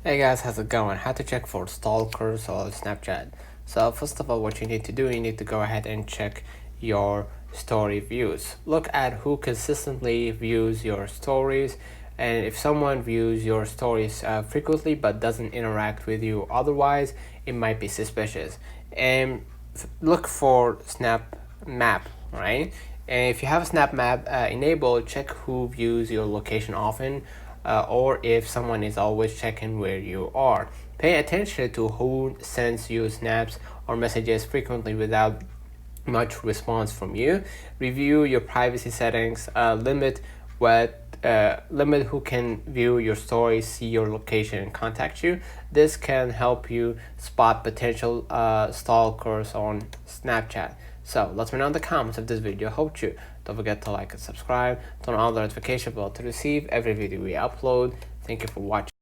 Hey guys, how's it going? How to check for stalkers on Snapchat. So first of all, what you need to do, you need to go ahead and check your story views. Look at who consistently views your stories, and if someone views your stories frequently but doesn't interact with you otherwise, it might be suspicious. And look for Snap Map, right? And if you have a Snap Map enabled, check who views your location often, or if someone is always checking where you are. Pay attention to who sends you snaps or messages frequently without much response from you. Review your privacy settings. Limit who can view your stories, see your location, and contact you. This can help you spot potential stalkers on Snapchat. So let me know in the comments if this video helped you. Don't forget to like and subscribe. Turn on the notification bell to receive every video we upload. Thank you for watching.